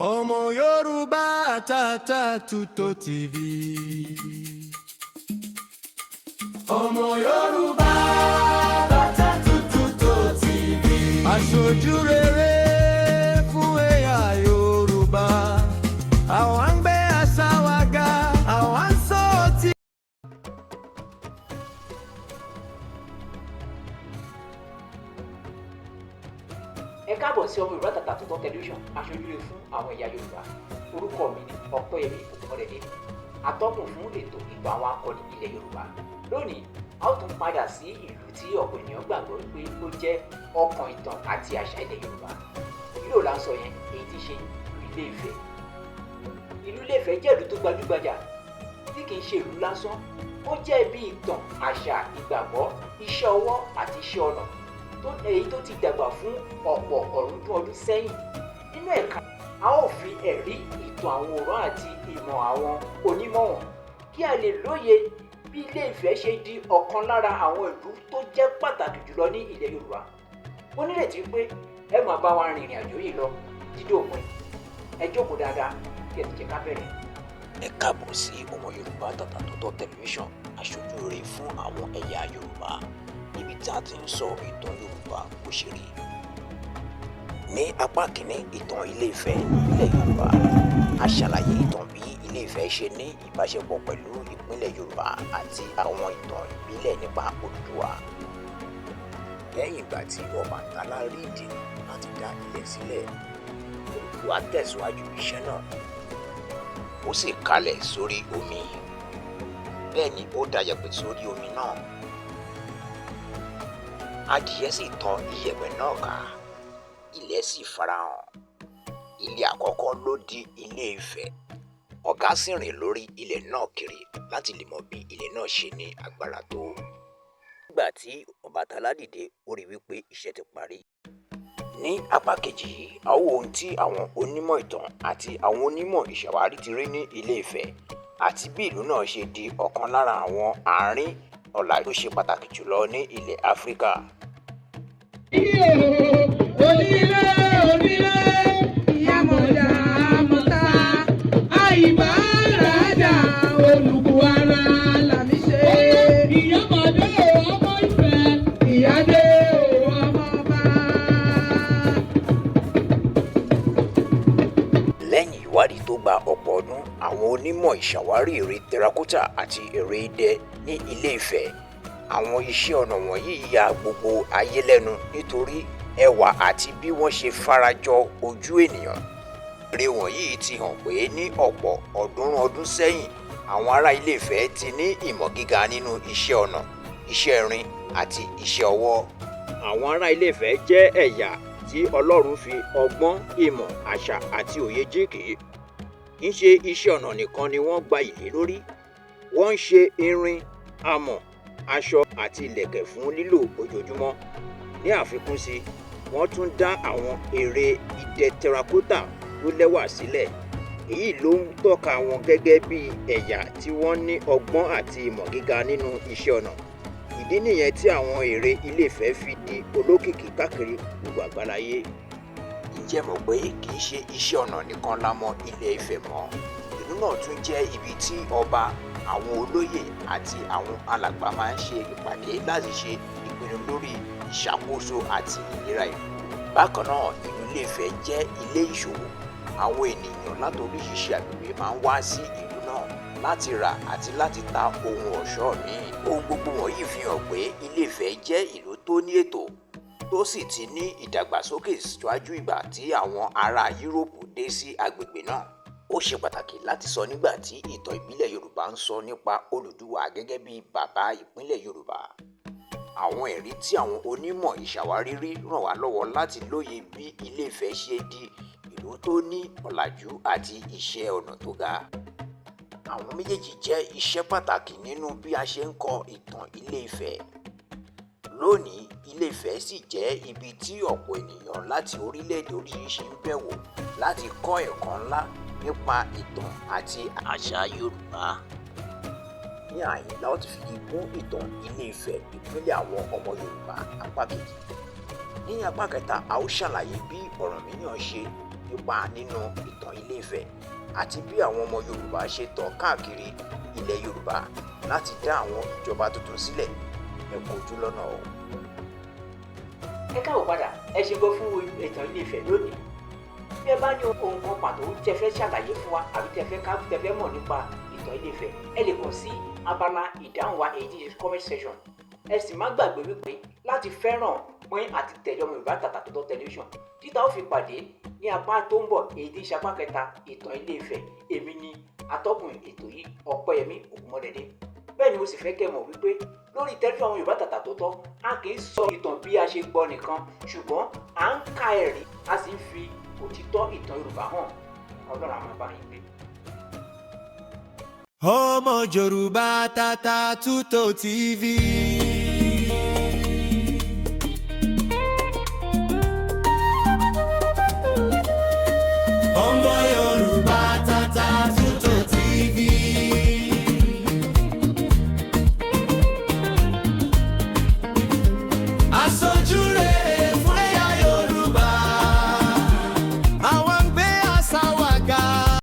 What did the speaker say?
Ọmọ Yorùbá Àtàtà Tútò TV. Ọmọ Yorùbá Àtàtà Tútò TV. Aṣojú rere fún ẹ̀yà Yorùbá. Àwa ń gbé àṣà wa ga, àwa ń sọ òtítọ́. Ẹ káàbọ̀ sí Ọmọ Yorùbá Àtàtà Tútò tẹlifíṣàn, aṣojú rere fún àwọn ẹ̀yà Yorùbá. Orúkọ mi ni Ọpẹ́yẹmí Ògúnmọ́dẹ̀dẹ̀, atọ́kùn fún ètò ìtàn àwọn akọni ilẹ̀ Yorùbá. Lónìí, a ó tún padà sí ìlú tí ọ̀pọ̀ ènìyàn gbàgbọ́ pé ó jẹ́ ọkàn ìtàn àti àṣà ilẹ̀ Yorùbá. Ìlú là ń sọ yẹn, èyí tí ṣe ìlú Ilé-Ifẹ̀. Ìlú Ilé-Ifẹ̀ jẹ́ ìlú tó gbajúgbajà tí kì í ṣe ìlú lásán. Ó jẹ́ ibi ìtàn, àṣà, ìgbàgbọ́, iṣẹ́ ọwọ́ àti iṣẹ́ ọnà èyí tó ti dàgbà fún ọ̀pọ̀ ọ̀rúndún ọdún sẹ́yìn. Nínú ẹ̀ka a ó fi ẹ̀rí ìtàn àwòrán àti ìmọ̀ àwọn onímọ̀ wọn kí a lè lóye bí Ilé-Ifẹ̀ ṣe di ọ̀kan lára àwọn ìlú tó jẹ́ pàtàkì jùlọ ní ilẹ̀ Yorùbá. Mo nírètí pé ẹ máa bá wa rin ìrìn àjò yìí lọ dídé òpin. Ẹ jókòó dáadáa kí ẹ ti jẹ́ ká bẹ̀rẹ̀. Ẹ káàbọ̀ sí Ọmọ Yorùbá Àtàtà Tútò tẹlifíṣàn, aṣojú rere fún àwọn ẹ̀yà Yorùbá, níbi tí a ti ń sọ ìtàn Yorùbá bó ṣe rí. Ní apá kìíní, ìtàn Ilé-Ifẹ̀ ìpínlẹ̀ Yorùbá. A ṣàlàyé ìtàn bí Ilé-Ifẹ̀ ṣe ní ìbáṣepọ̀ pẹ̀lú ìpínlẹ̀ Yorùbá àti àwọn ìtàn ìbílẹ̀ nípa Odùduwà. Lẹ́yìn ìgbà tí Ọbàtálá rí ìdí láti dá ilẹ̀ sílẹ̀, Odùduwà tẹ̀síwájú iṣẹ́ náà. Ó sì kalẹ̀ sórí omi. Bẹ́ẹ̀ ni ó da yẹ̀pẹ̀ sórí omi náà. Adìyẹ sì tọ iyẹ̀pẹ̀ náà ká. Ilẹ̀ sì farahàn. Ilé àkọ́kọ́ ló di Ilé-Ifẹ̀. Ọ̀gá sì rìn lórí ilẹ̀ náà kiri láti lè mọ bí ilẹ̀ náà ṣe ní agbára tó. Nígbà tí Ọbàtálá dìde, ó rí wípé iṣẹ́ ti parí. Ní apá kejì yìí, a ó wo ohun tí àwọn onímọ̀ ìtàn àti àwọn onímọ̀ ìṣàwárí ti rí ní Ilé-Ifẹ̀ àti bí ìlú náà ṣe di ọ̀kan lára àwọn àárín ọ̀làjú tó ṣe pàtàkì jùlọ ní ilẹ̀ Áfíríkà. Onílé onílé ìyàmọ̀dá àmọ̀ta àìbáradà olùkú ara làmí ṣe. Ìyàmọ̀dé ọmọ Ifẹ̀, ìyáde ọmọ ọba. Lẹ́yìn ìwádìí tó gba ọ̀pọ̀ ọdún, àwọn onímọ̀ ìṣàwárí ère tẹrakótà àti ère idẹ ní Ilé-Ifẹ̀. Àwọn iṣẹ́ ọnà wọ̀nyí ya gbogbo ayé lẹ́nu nítorí ẹwà àti bí wọ́n ṣe farajọ ojú ènìyàn. Ère wọ̀nyí ti hàn pé ní ọ̀pọ̀ ọ̀ọ́dúnrún ọdún sẹ́yìn, àwọn ará Ilé-Ifẹ̀ ti ní ìmọ̀ gíga nínú iṣẹ́ ọnà, iṣẹ́ irin àti iṣẹ́ ọwọ́. Àwọn ará Ilé-Ifẹ̀ jẹ́ ẹ̀yà tí Ọlọ́run fi ọgbọ́n, ìmọ̀, àṣà àti òye jíǹkì. Kì í ṣe iṣẹ́ ọnà nìkan ni wọ́n gbayì lé lórí. Wọ́n ń ṣe irin, amọ̀, aṣọ àti ìlẹ̀kẹ̀ fún lílò ojoojúmọ́. Ní àfikún sí, wọ́n tún dá àwọn ère idẹ tẹrakótà tó lẹ́wà sílẹ̀. Èyí ló ń tọ́ka wọn gẹ́gẹ́ bí ẹ̀yà tí wọ́n ní ọgbọ́n àti ìmọ̀ gíga nínú iṣẹ́ ọnà. Ìdí nìyẹn tí àwọn ère Ilé-Ifẹ̀ fi di olókìkí káàkiri gbogbo àgbáláyé. Ǹjẹ́ mọ̀ pé kì í ṣe iṣẹ́ ọnà nìkan la mọ̀ Ilé-Ifẹ̀ mọ́? Ìlú náà tún jẹ́ ibi tí ọba, àwọn olóyè àti àwọn alàgbà máa ń ṣe ìpàdé láti ṣe ìpinnu lórí ìṣàkóso àti ìlera ìlú. Bákan náà, ìlú Ilé-Ifẹ̀ jẹ́ ilé ìṣòwò. Àwọn ènìyàn láti oríṣiríṣi agbègbè máa ń wá sí ìlú náà láti rà àti láti ta ohun ọ̀ṣọ́ míì. Ohun gbogbo wọ̀nyí fi hàn pé Ilé-Ifẹ̀ jẹ́ ìlú tó ní ètò tó sì ti ní ìdàgbàsókè ṣáájú ìgbà tí àwọn ará Yúróòpù dé sí agbègbè náà. Ó ṣe pàtàkì láti sọ nígbà tí ìtàn ìbílẹ̀ Yorùbá ń sọ nípa Odùduwà gẹ́gẹ́ bí bàbá ìpínlẹ̀ Yorùbá. Àwọn ẹ̀rí tí àwọn onímọ̀ ìṣàwárí rí ràn wá lọ́wọ́ láti lóye bí Ilé-Ifẹ̀ ṣe di ìlú tó ní ọ̀làjú àti iṣẹ́ ọnà tó ga. Àwọn méjèèjì jẹ́ iṣẹ́ pàtàkì nínú bí a ṣe ń kọ ìtàn Ilé-Ifẹ̀. Lónìí, Ilé-Ifẹ̀ sì jẹ́ ibi tí ọ̀pọ̀ ènìyàn láti orílẹ̀-èdè oríṣiríṣi ń bẹ̀wò láti kọ́ ẹ̀kọ́ ńlá nípa ìtàn àti àṣà Yorùbá. Ní àyín la ó ti fi gún ìtàn Ilé-Ifẹ̀ ìpínlẹ̀ àwọn ọmọ Yorùbá apá kejì. Ní apá kẹta, a ó ṣàlàyé bí Ọ̀rànmíyàn ṣe nípa nínú ìtàn Ilé-Ifẹ̀ àti bí àwọn ọmọ Yorùbá ṣe tàn káàkiri ilẹ̀ Yorùbá láti dá àwọn ìjọba tuntun sílẹ̀. Ẹ kú ojú lọ́nà o. Ẹ káàbọ̀ padà, ẹ ṣe gbọ́ fún ìtàn Ilé-Ifẹ̀ lónìí. Bí ẹ bá ní ohun kan pàtó tẹ́ fẹ́ ṣàlàyé fún wa àbí tẹ́ fẹ́ mọ̀ nípa ìtàn Ilé-Ifẹ̀, ẹ lè kàn sí abala ìdáhùn wa èyí tí ṣe comment section. Ẹ sì má gbàgbé wípé láti fẹ́ràn pín àti tẹ̀lé ọmọ Yorùbá Àtàtà Tòótọ́ tẹlifíṣàn títà ó fi pàdé ní apá tó ń bọ̀ èyí tí ṣe apá kẹta ìtàn Ilé-Ifẹ̀. Èmi ni atọ́kùn ètò yìí Ọpẹ́yẹmí Ògúnmọ́dẹ̀dẹ̀. Bẹ́ẹ̀ ni mo sì fẹ́ kẹ́ mọ̀ wípé lórí tẹlifíṣàn ọmọ Yorùbá Àtàtà Tòótọ́ a kì í sọ ìtàn bí a ṣe gbọ́ nìkan, ṣùgbọ́n à ń ka ẹ̀rí a sì ń fi òtítọ́ ìtàn Yorùbá hàn. Ọlọ́run á máa bá yín gbé. Ọmọ Yorùbá Àtàtà Tòótọ́ TV.